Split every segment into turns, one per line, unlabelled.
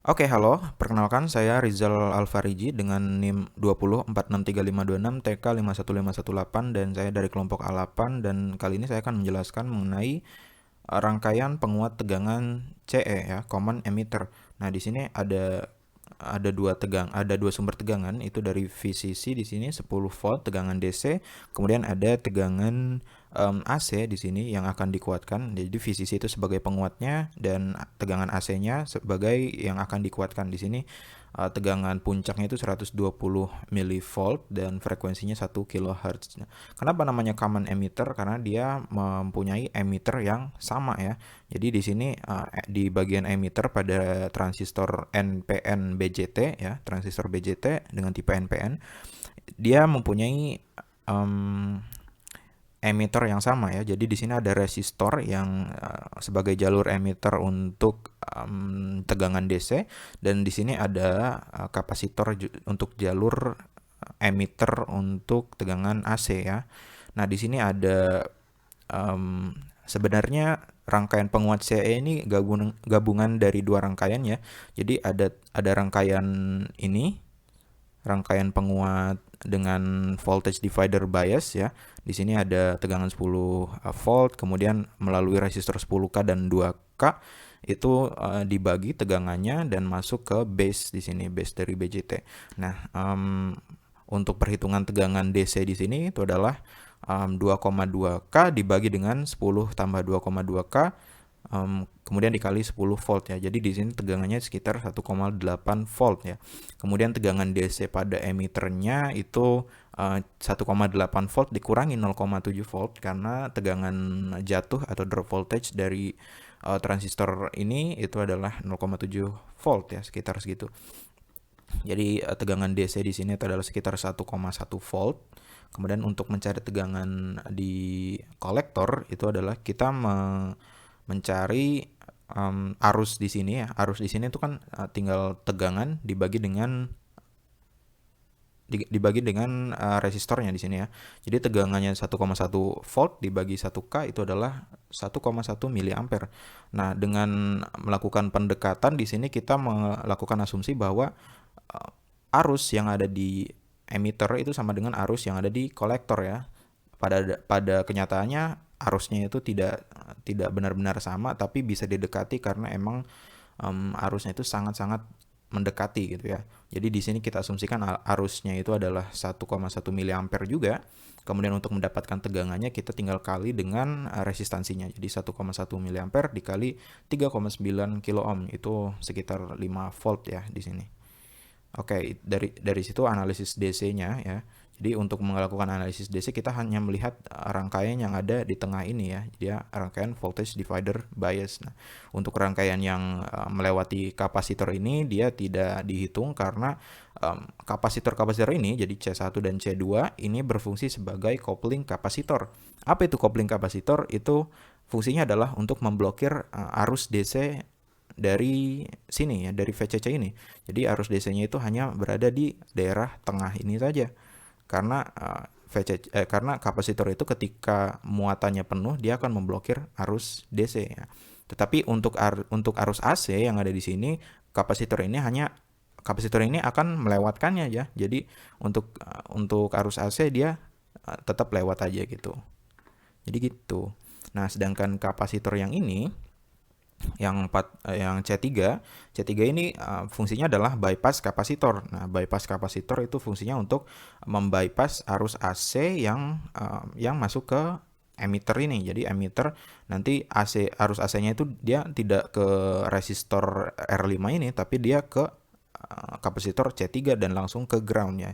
Oke, halo. Perkenalkan saya Rizal Alfariji dengan NIM 20463526 TK51518 dan saya dari kelompok A8 dan kali ini saya akan menjelaskan mengenai rangkaian penguat tegangan CE ya, common emitter. Nah, di sini ada dua sumber tegangan itu dari VCC di sini 10 volt tegangan DC, kemudian ada tegangan AC di sini yang akan dikuatkan. Jadi VCC itu sebagai penguatnya dan tegangan AC-nya sebagai yang akan dikuatkan. Di sini tegangan puncaknya itu 120 mV dan frekuensinya 1 kHz. Nah, kenapa namanya common emitter? Karena dia mempunyai emitter yang sama ya. Jadi di sini di bagian emitter pada transistor NPN BJT ya, transistor BJT dengan tipe NPN, dia mempunyai um, emitter yang sama ya. Jadi di sini ada resistor yang sebagai jalur emitter untuk tegangan DC dan di sini ada kapasitor untuk jalur emitter untuk tegangan AC ya. Nah, di sini ada sebenarnya rangkaian penguat CE ini gabungan dari dua rangkaian ya. Jadi ada rangkaian ini, rangkaian penguat dengan voltage divider bias ya. Di sini ada tegangan 10 volt, kemudian melalui resistor 10K dan 2K itu dibagi tegangannya dan masuk ke base di sini, base dari BJT. Nah, untuk perhitungan tegangan DC di sini itu adalah 2,2K dibagi dengan 10 tambah 2,2K kemudian dikali 10 volt ya. Jadi di sini tegangannya sekitar 1,8 volt ya. Kemudian tegangan DC pada emitternya itu 1,8 volt dikurangi 0,7 volt karena tegangan jatuh atau drop voltage dari transistor ini itu adalah 0,7 volt ya, sekitar segitu. Jadi tegangan DC di sini itu adalah sekitar 1,1 volt. Kemudian untuk mencari tegangan di kolektor itu adalah kita mencari arus di sini ya. Arus di sini itu kan tinggal tegangan dibagi dengan resistornya di sini ya. Jadi tegangannya 1,1 volt dibagi 1K itu adalah 1,1 miliampere. Nah, dengan melakukan pendekatan di sini kita melakukan asumsi bahwa arus yang ada di emitter itu sama dengan arus yang ada di kolektor ya. Pada kenyataannya arusnya itu tidak benar-benar sama, tapi bisa didekati karena emang arusnya itu sangat-sangat mendekati gitu ya. Jadi di sini kita asumsikan arusnya itu adalah 1,1 miliampere juga. Kemudian untuk mendapatkan tegangannya kita tinggal kali dengan resistansinya. Jadi 1,1 miliampere dikali 3,9 kilo ohm itu sekitar 5 volt ya di sini. Oke, dari situ analisis DC-nya ya. Jadi untuk melakukan analisis DC kita hanya melihat rangkaian yang ada di tengah ini ya. Dia rangkaian voltage divider bias. Nah, untuk rangkaian yang melewati kapasitor ini dia tidak dihitung karena kapasitor-kapasitor ini jadi C1 dan C2 ini berfungsi sebagai coupling kapasitor. Apa itu coupling kapasitor? Itu fungsinya adalah untuk memblokir arus DC dari sini ya, dari VCC ini. Jadi arus DC-nya itu hanya berada di daerah tengah ini saja. Karena kapasitor itu ketika muatannya penuh dia akan memblokir arus DC ya. Tetapi untuk arus AC yang ada di sini kapasitor ini akan melewatkannya ya. Jadi untuk arus AC dia tetap lewat aja gitu. Jadi gitu. Nah, sedangkan kapasitor yang C3 ini fungsinya adalah bypass kapasitor. Nah, bypass kapasitor itu fungsinya untuk membypass arus AC yang masuk ke emitter ini. Jadi emitter nanti arus AC-nya itu dia tidak ke resistor R5 ini tapi dia ke kapasitor C3 dan langsung ke ground ya.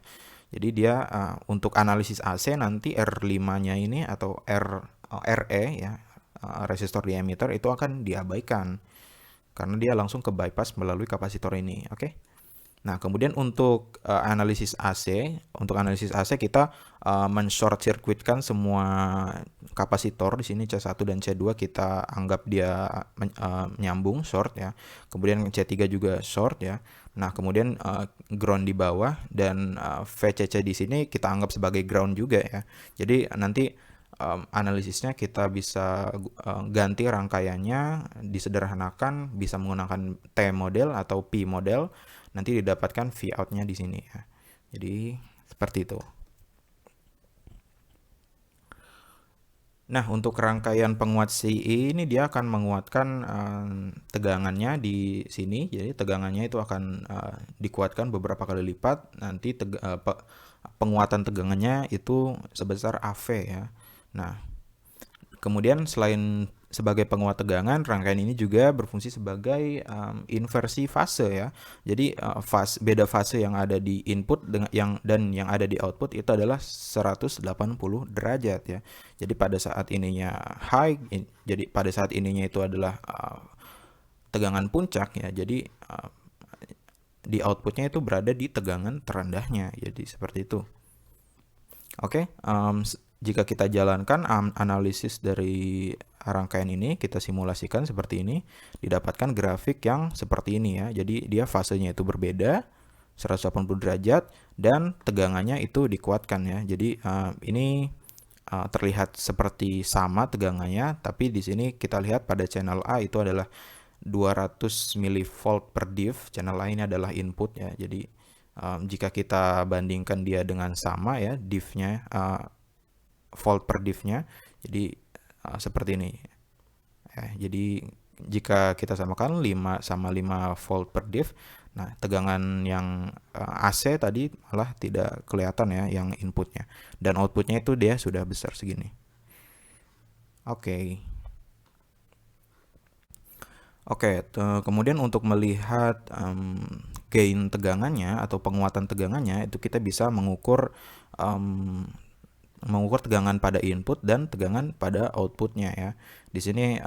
Jadi dia untuk analisis AC nanti R5-nya ini atau RE ya, resistor di emitter itu akan diabaikan karena dia langsung ke bypass melalui kapasitor ini. Oke. Nah, kemudian untuk analisis AC kita men-short circuitkan semua kapasitor di sini C1 dan C2 kita anggap dia menyambung short ya. Kemudian C3 juga short ya. Nah, kemudian ground di bawah dan VCC di sini kita anggap sebagai ground juga ya. Jadi nanti analisisnya kita bisa ganti rangkaiannya, disederhanakan, bisa menggunakan T model atau P model, nanti didapatkan V out-nya di sini ya. Jadi seperti itu. Nah, untuk rangkaian penguat CE ini dia akan menguatkan tegangannya di sini. Jadi tegangannya itu akan dikuatkan beberapa kali lipat. Nanti penguatan tegangannya itu sebesar AV ya. Nah, kemudian selain sebagai penguat tegangan, rangkaian ini juga berfungsi sebagai inversi fase ya. Jadi beda fase yang ada di input dan yang ada di output itu adalah 180 derajat ya. Jadi pada saat ininya high, jadi pada saat ininya itu adalah tegangan puncak ya. Jadi di outputnya itu berada di tegangan terendahnya. Jadi seperti itu. Oke, jika kita jalankan analisis dari rangkaian ini, kita simulasikan seperti ini, didapatkan grafik yang seperti ini ya. Jadi dia fasenya itu berbeda, 180 derajat, dan tegangannya itu dikuatkan ya. Jadi ini terlihat seperti sama tegangannya, tapi di sini kita lihat pada channel A itu adalah 200 mV per div, channel A ini adalah input ya. Jadi jika kita bandingkan dia dengan sama ya, divnya, volt per divnya, jadi seperti ini. Jadi jika kita samakan 5 sama 5 volt per div, nah tegangan yang AC tadi malah tidak kelihatan ya yang inputnya. Dan outputnya itu dia sudah besar segini. Oke. Oke, kemudian untuk melihat gain tegangannya atau penguatan tegangannya itu kita bisa mengukur tegangan pada input dan tegangan pada outputnya ya. Di sini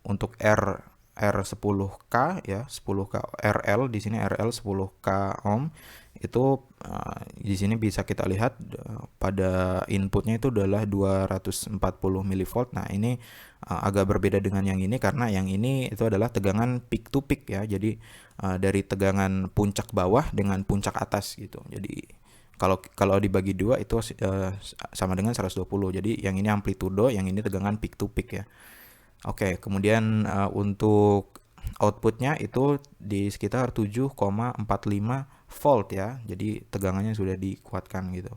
untuk R10K ya, 10K RL, di sini RL 10K ohm itu di sini bisa kita lihat pada inputnya itu adalah 240 mV. Nah, ini agak berbeda dengan yang ini karena yang ini itu adalah tegangan peak to peak ya. Jadi dari tegangan puncak bawah dengan puncak atas gitu. Jadi kalau dibagi dua itu sama dengan 120. Jadi yang ini amplitudo, yang ini tegangan peak to peak ya. Oke, kemudian untuk outputnya itu di sekitar 7,45 volt ya. Jadi tegangannya sudah dikuatkan gitu.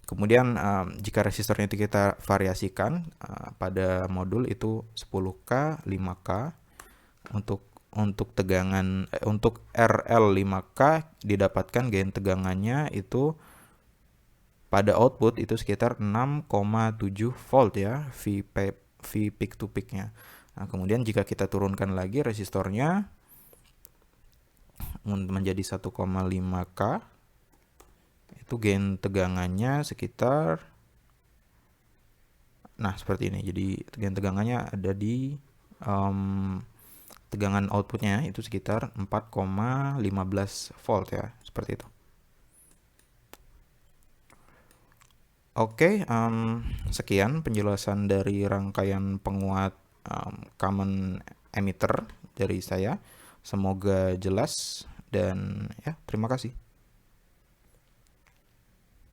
Kemudian jika resistornya itu kita variasikan pada modul itu 10K, 5K untuk tegangan untuk RL 5K didapatkan gain tegangannya itu pada output itu sekitar 6,7 volt ya, V peak to peaknya. Nah, kemudian jika kita turunkan lagi resistornya menjadi 1,5K, itu gain tegangannya sekitar, nah seperti ini. Jadi gain tegangannya ada di tegangan outputnya itu sekitar 4,15 volt ya, seperti itu. Oke, sekian penjelasan dari rangkaian penguat common emitter dari saya. Semoga jelas dan ya, terima kasih.